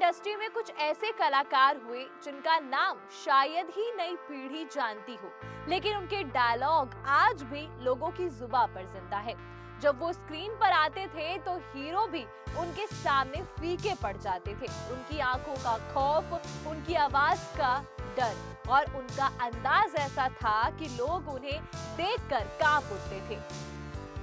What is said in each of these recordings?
Industry में कुछ ऐसे कलाकार हुए जिनका नाम शायद ही नई पीढ़ी जानती हो, लेकिन उनके डायलॉग आज भी लोगों की जुबान पर जिंदा है। जब वो स्क्रीन पर आते थे तो हीरो भी उनके सामने फीके पड़ जाते थे। उनकी आंखों का खौफ, उनकी आवाज का डर और उनका अंदाज ऐसा था कि लोग उन्हें देखकर कांप उठते थे।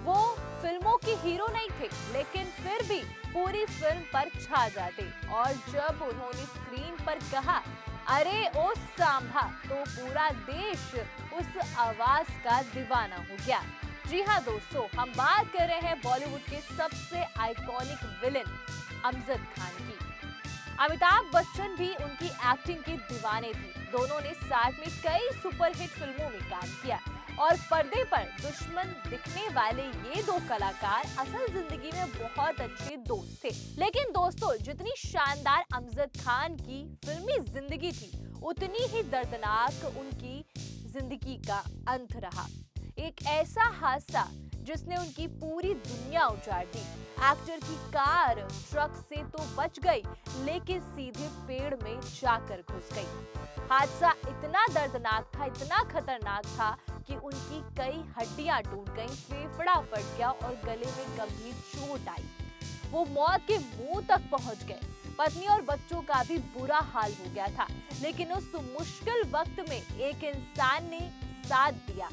वो फिल्मों के हीरो नहीं थे, लेकिन फिर भी पूरी फिल्म पर छा जाते। और जब उन्होंने स्क्रीन पर कहा, अरे ओ सांभा, तो पूरा देश उस आवाज का दीवाना हो गया। जी हाँ दोस्तों, हम बात कर रहे हैं बॉलीवुड के सबसे आइकॉनिक विलेन अमजद खान की। अमिताभ बच्चन भी उनकी एक्टिंग के दीवाने थे। दोनों ने साथ में कई सुपरहिट फिल्मों में काम किया और पर्दे पर दुश्मन दिखने वाले ये दो कलाकार असल जिंदगी में बहुत अच्छे दोस्त थे। लेकिन दोस्तों, जितनी शानदार अमजद खान की फिल्मी जिंदगी थी, उतनी ही दर्दनाक उनकी जिंदगी का अंत रहा। एक ऐसा हादसा जिसने उनकी पूरी दुनिया उजाड़ दी। एक्टर की कार ट्रक से तो बच गई, लेकिन सीधे पेड़ में जाकर घुस गई। हादसा इतना दर्दनाक था, इतना खतरनाक था कि उनकी कई हड्डियां टूट गईं, फेफड़ा फट गया और गले में गंभीर चोट आई। वो मौत के मुंह तक पहुंच गए। पत्नी और बच्चों का भी बुरा हाल हो गया था, लेकिन उस मुश्किल वक्त में एक इंसान ने साथ दिया,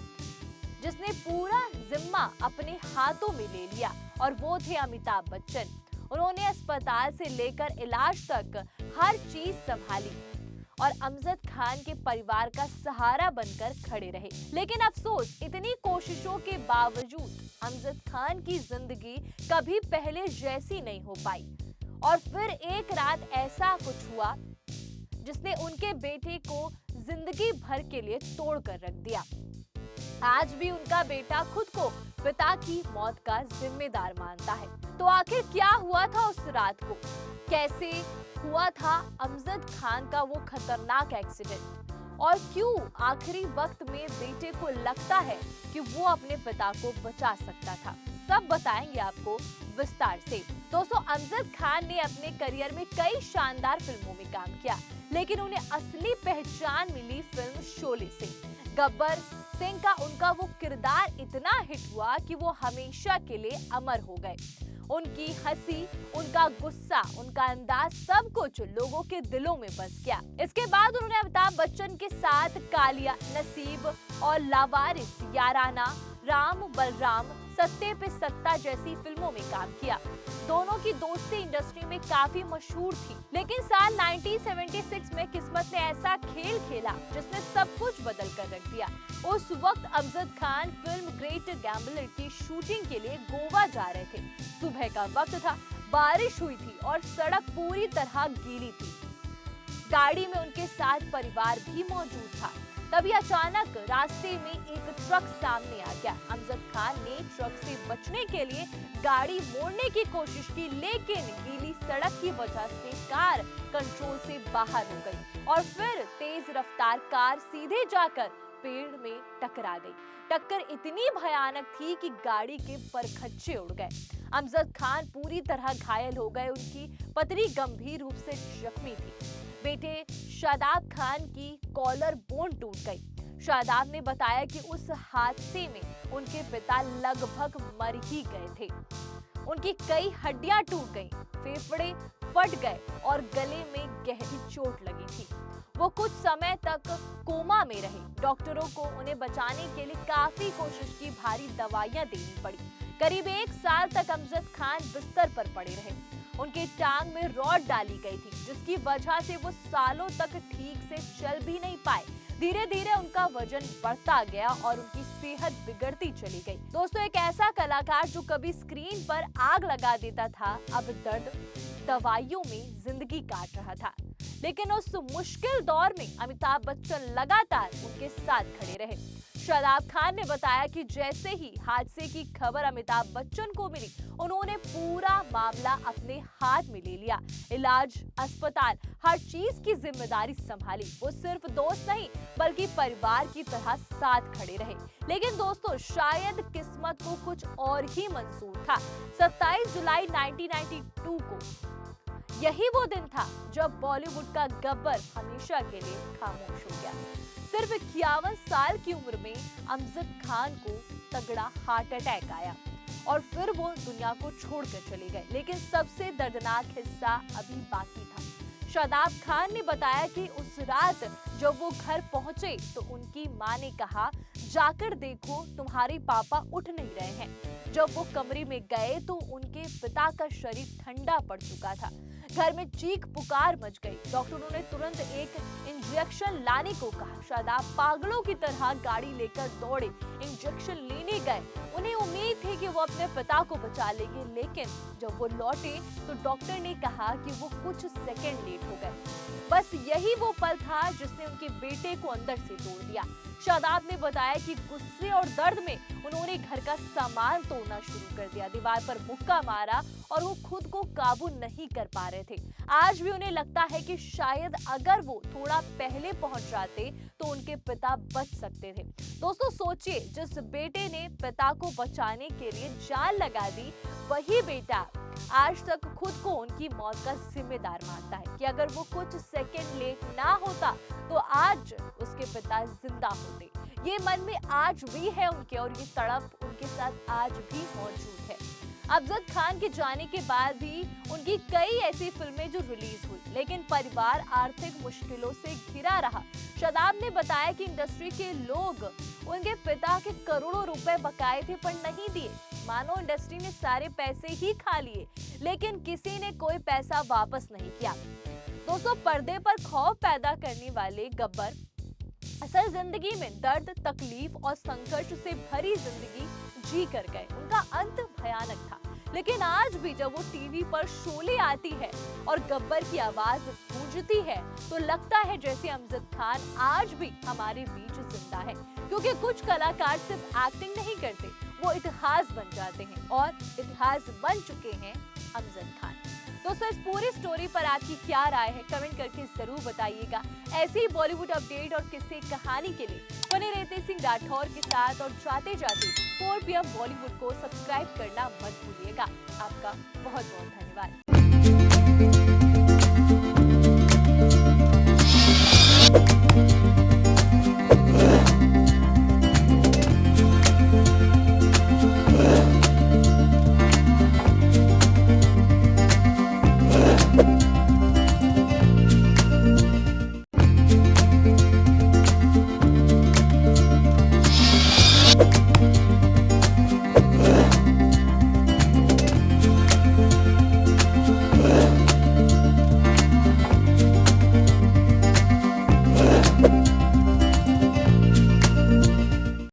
जिसने पूरा जिम्मा अपने हाथों में ले लिया, और वो थे अमिताभ बच्चन। उन्होंने अस्पताल से लेकर इलाज तक हर चीज संभाली और अमजद खान के परिवार का सहारा बनकर खड़े रहे। लेकिन अफसोस, इतनी कोशिशों के बावजूद अमजद खान की जिंदगी कभी पहले जैसी नहीं हो पाई। और फिर एक रात ऐसा कुछ हुआ जिसने उनके बेटे को जिंदगी भर के लिए तोड़ कर रख दिया। आज भी उनका बेटा खुद को पिता की मौत का जिम्मेदार मानता है। तो आखिर क्या हुआ था उस रात को? कैसे हुआ था अमजद खान का वो खतरनाक एक्सीडेंट? और क्यों आखिरी वक्त में बेटे को लगता है कि वो अपने पिता को बचा सकता था? सब बताएंगे आपको विस्तार से। दोस्तों, अमजद खान ने अपने करियर में कई शानदार फिल्मों में काम किया, लेकिन उन्हें असली पहचान मिली फिल्म शोले से। गब्बर सिंह का उनका वो किरदार इतना हिट हुआ कि वो हमेशा के लिए अमर हो गए। उनकी हंसी, उनका गुस्सा, उनका अंदाज, सब कुछ लोगों के दिलों में बस गया। इसके बाद उन्होंने अमिताभ बच्चन के साथ कालिया, नसीब और लावारिस, याराना, राम बलराम, सत्ते पे सत्ता जैसी फिल्मों में काम किया। दोनों की दोस्ती इंडस्ट्री में काफी मशहूर थी, लेकिन साल 1976 में किस्मत ने ऐसा खेल खेला जिसने सब कुछ बदल कर रख दिया। उस वक्त Amjad Khan film great gambler की शूटिंग के लिए गोवा जा रहे थे। सुबह का वक्त था, बारिश हुई थी और सड़क पूरी तरह गीली थी। गाड़ी में उनके साथ परिवार भी मौजूद था। तभी अचानक रास्ते में एक ट्रक सामने आ गया। अमजद खान ने ट्रक से बचने के लिए गाड़ी मोड़ने की कोशिश की, लेकिन गीली सड़क की वजह से कार कंट्रोल से बाहर हो गई और फिर तेज रफ्तार कार सीधे जाकर पेड़ में टकरा गई। टक्कर इतनी भयानक थी कि गाड़ी के परखच्चे उड़ गए। अमजद खान पूरी तरह घायल हो गए। उनकी पत्नी गंभीर रूप से जख्मी थी। बेटे शादाब खान की कॉलर बोन टूट गई। शादाब ने बताया कि उस हादसे में उनके पिता लगभग मर ही गए थे। उनकी कई हड्डियां टूट गईं, फेफड़े फट गए और गले में गहरी चोट लगी थी। वो कुछ समय तक कोमा में रहे। डॉक्टरों को उन्हें बचाने के लिए काफी कोशिश की, भारी दवाइयां देनी पड़ी। करीब 1 साल तक अमजद खान बिस्तर पर पड़े रहे। उनकी टांग में रॉड डाली गई थी, जिसकी वजह से वो सालों तक ठीक से चल भी नहीं पाए। धीरे धीरे उनका वजन बढ़ता गया और उनकी सेहत बिगड़ती चली गई। दोस्तों, एक ऐसा कलाकार जो कभी स्क्रीन पर आग लगा देता था, अब दर्द दवाइयों में जिंदगी काट रहा था। लेकिन उस मुश्किल दौर में अमिताभ बच्चन लगातार उनके साथ खड़े रहे। शादाब खान ने बताया कि जैसे ही हादसे की खबर अमिताभ बच्चन को मिली, उन्होंने पूरा मामला अपने हाथ में ले लिया। इलाज, अस्पताल, हर चीज की जिम्मेदारी संभाली। वो सिर्फ दोस्त नहीं, बल्कि परिवार की तरह साथ खड़े रहे। लेकिन दोस्तों, शायद किस्मत को कुछ और ही मंजूर था। 27 जुलाई 1992 को यही वो दिन था जब बॉलीवुड का गब्बर हमेशा के लिए खामोश हो गया। सिर्फ 51 साल की उम्र में अमजद खान को तगड़ा हार्ट अटैक आया और फिर वो दुनिया को छोड़कर चले गए। लेकिन सबसे दर्दनाक हिस्सा अभी बाकी था। शादाब खान ने बताया कि उस रात जब वो घर पहुंचे तो उनकी मां ने कहा, जाकर देखो तुम्हारे पापा उठ नहीं रहे हैं। जब वो कमरे में गए तो उनके पिता का शरीर ठंडा पड़ चुका था। घर में चीख पुकार मच गई। डॉक्टरों ने तुरंत एक इंजेक्शन लाने को कहा। शादाब पागलों की तरह गाड़ी लेकर दौड़े, इंजेक्शन लेने गए। उन्हें उम्मीद थी कि वो अपने पिता को बचा लेंगे, लेकिन जब वो लौटे तो डॉक्टर ने कहा कि वो कुछ सेकंड लेट हो गए। बस यही वो पल था जिसने उनके बेटे को अंदर से तोड़ दिया। शादाब ने बताया कि गुस्से और दर्द में उन्होंने घर का सामान तोड़ना शुरू कर दिया, दीवार पर मुक्का मारा और वो खुद को काबू नहीं कर पा रहे थे। आज भी उन्हें लगता है कि शायद अगर वो थोड़ा पहले पहुंच जाते तो उनके पिता बच सकते थे। दोस्तों सोचिए, जिस बेटे ने पिता को बचाने के लिए जान लगा दी, वही बेटा आज तक खुद को उनकी मौत का जिम्मेदार मानता है कि अगर वो कुछ सेकंड लेट ना होता तो आज उसके पिता जिंदा होते। ये मन में आज भी है उनके और ये तड़प उनके साथ आज भी मौजूद है। अमजद खान के जाने के बाद भी उनकी कई ऐसी फिल्में जो रिलीज हुई, लेकिन परिवार आर्थिक मुश्किलों से घिरा रहा। शादाब ने बताया कि इंडस्ट्री के लोग उनके पिता के करोड़ों रुपए बकाए थे पर नहीं दिए। मानो इंडस्ट्री ने सारे पैसे ही खा लिए, लेकिन किसी ने कोई पैसा वापस नहीं किया। दोस्तों पर्दे पर खौफ पैदा करने वाले गब्बर असल जिंदगी में दर्द, तकलीफ और संघर्ष से भरी जिंदगी जी कर गए। उनका अंत भयानक था, लेकिन आज भी जब वो टीवी पर शोले आती है और गब्बर की आवाज गूंजती है तो लगता है जैसे अमजद खान आज भी हमारे बीच जिंदा है। क्योंकि कुछ कलाकार सिर्फ एक्टिंग नहीं करते, वो इतिहास बन जाते हैं और इतिहास बन चुके हैं अमजद खान। दोस्तों इस पूरी स्टोरी पर आपकी क्या राय है, कमेंट करके जरूर बताइएगा। ऐसी ही बॉलीवुड अपडेट और किस्से कहानी के लिए बने रहते सिंह राठौर के साथ और जाते जाते 4 PM बॉलीवुड को सब्सक्राइब करना मत भूलिएगा। आपका बहुत बहुत धन्यवाद।